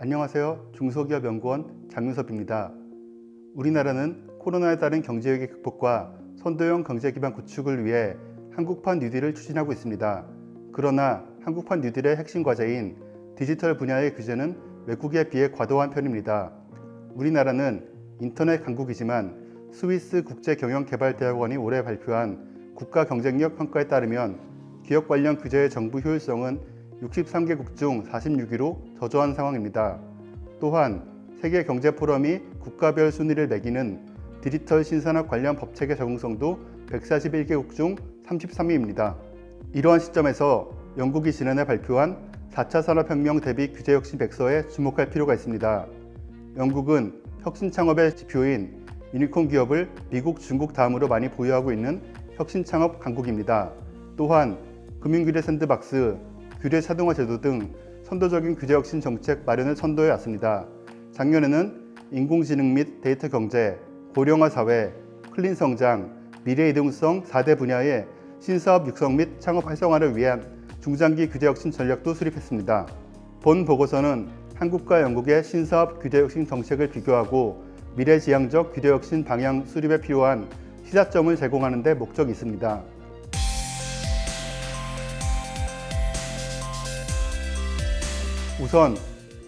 안녕하세요. 중소기업연구원 장윤섭입니다. 우리나라는 코로나에 따른 경제위기 극복과 선도형 경제기반 구축을 위해 한국판 뉴딜을 추진하고 있습니다. 그러나 한국판 뉴딜의 핵심 과제인 디지털 분야의 규제는 외국에 비해 과도한 편입니다. 우리나라는 인터넷 강국이지만 스위스 국제경영개발대학원이 올해 발표한 국가경쟁력 평가에 따르면 기업 관련 규제의 정부 효율성은 63개국 중 46위로 저조한 상황입니다. 또한 세계경제포럼이 국가별 순위를 매기는 디지털 신산업 관련 법체계 적응성도 141개국 중 33위입니다. 이러한 시점에서 영국이 지난해 발표한 4차 산업혁명 대비 규제혁신 백서에 주목할 필요가 있습니다. 영국은 혁신 창업의 지표인 유니콘 기업을 미국, 중국 다음으로 많이 보유하고 있는 혁신 창업 강국입니다. 또한 금융규제 샌드박스, 규제 자동화 제도 등 선도적인 규제혁신 정책 마련을 선도해 왔습니다. 작년에는 인공지능 및 데이터 경제, 고령화 사회, 클린 성장, 미래 이동성 4대 분야의 신사업 육성 및 창업 활성화를 위한 중장기 규제혁신 전략도 수립했습니다. 본 보고서는 한국과 영국의 신사업 규제혁신 정책을 비교하고 미래지향적 규제혁신 방향 수립에 필요한 시사점을 제공하는 데 목적이 있습니다. 우선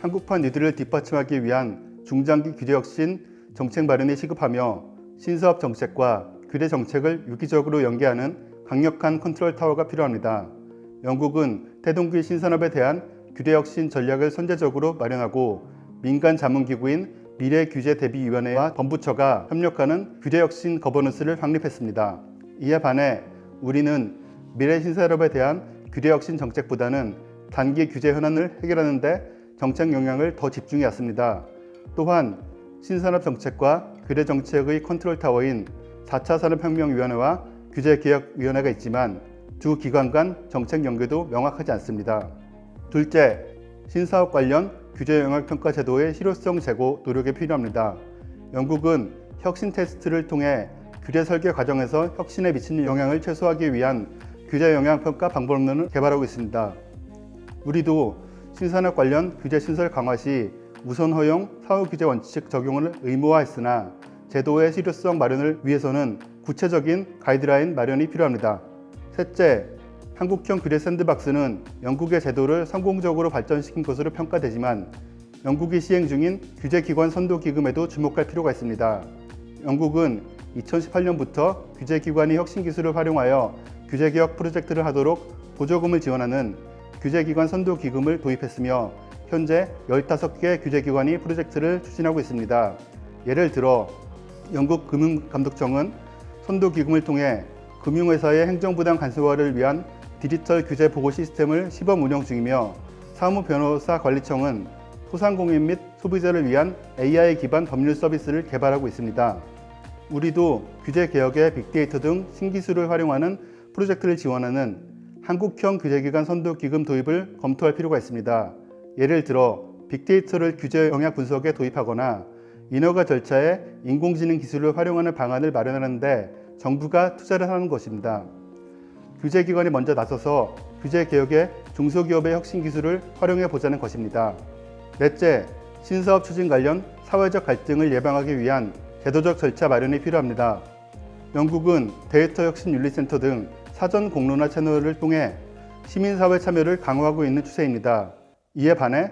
한국판 뉴딜을 뒷받침하기 위한 중장기 규제혁신 정책 마련이 시급하며 신사업 정책과 규제 정책을 유기적으로 연계하는 강력한 컨트롤 타워가 필요합니다. 영국은 태동기 신산업에 대한 규제혁신 전략을 선제적으로 마련하고 민간 자문기구인 미래규제대비위원회와 범부처가 협력하는 규제혁신 거버넌스를 확립했습니다. 이에 반해 우리는 미래 신산업에 대한 규제혁신 정책보다는 단기 규제 현안을 해결하는 데 정책 영향을 더 집중해 왔습니다. 또한 신산업 정책과 규제 정책의 컨트롤 타워인 4차 산업혁명위원회와 규제개혁위원회가 있지만 두 기관 간 정책 연계도 명확하지 않습니다. 둘째, 신사업 관련 규제 영향 평가 제도의 실효성 제고 노력이 필요합니다. 영국은 혁신 테스트를 통해 규제 설계 과정에서 혁신에 미치는 영향을 최소화하기 위한 규제 영향 평가 방법론을 개발하고 있습니다. 우리도 신산업 관련 규제 신설 강화 시 우선 허용, 사후 규제 원칙 적용을 의무화했으나 제도의 실효성 마련을 위해서는 구체적인 가이드라인 마련이 필요합니다. 셋째, 한국형 규제 샌드박스는 영국의 제도를 성공적으로 발전시킨 것으로 평가되지만 영국이 시행 중인 규제기관 선도기금에도 주목할 필요가 있습니다. 영국은 2018년부터 규제기관이 혁신기술을 활용하여 규제개혁 프로젝트를 하도록 보조금을 지원하는 규제기관 선도기금을 도입했으며 현재 15개 규제기관이 프로젝트를 추진하고 있습니다. 예를 들어 영국 금융감독청은 선도기금을 통해 금융회사의 행정부담 간소화를 위한 디지털 규제 보고 시스템을 시범 운영 중이며 사무변호사관리청은 소상공인 및 소비자를 위한 AI 기반 법률 서비스를 개발하고 있습니다. 우리도 규제개혁에 빅데이터 등 신기술을 활용하는 프로젝트를 지원하는 한국형 규제기관 선도기금 도입을 검토할 필요가 있습니다. 예를 들어 빅데이터를 규제 영향 분석에 도입하거나 인허가 절차에 인공지능 기술을 활용하는 방안을 마련하는 데 정부가 투자를 하는 것입니다. 규제기관이 먼저 나서서 규제개혁에 중소기업의 혁신기술을 활용해 보자는 것입니다. 넷째, 신사업 추진 관련 사회적 갈등을 예방하기 위한 제도적 절차 마련이 필요합니다. 영국은 데이터 혁신 윤리센터 등 사전 공론화 채널을 통해 시민사회 참여를 강화하고 있는 추세입니다. 이에 반해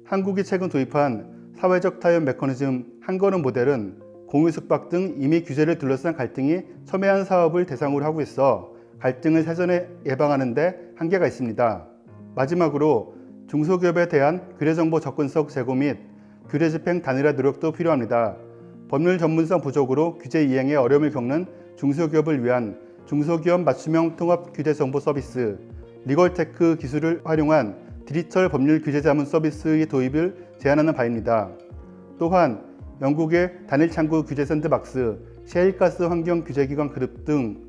한국이 최근 도입한 사회적 타협 메커니즘 한걸음 모델은 공유숙박 등 이미 규제를 둘러싼 갈등이 첨예한 사업을 대상으로 하고 있어 갈등을 사전에 예방하는 데 한계가 있습니다. 마지막으로 중소기업에 대한 규제정보 접근성 제고 및 규제 집행 단일화 노력도 필요합니다. 법률 전문성 부족으로 규제 이행에 어려움을 겪는 중소기업을 위한 중소기업 맞춤형 통합 규제 정보 서비스, 리걸테크 기술을 활용한 디지털 법률 규제 자문 서비스의 도입을 제안하는 바입니다. 또한 영국의 단일 창구 규제 샌드박스, 셰일가스 환경 규제기관 그룹 등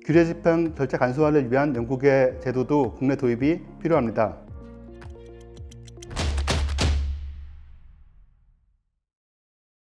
규제 집행 절차 간소화를 위한 영국의 제도도 국내 도입이 필요합니다.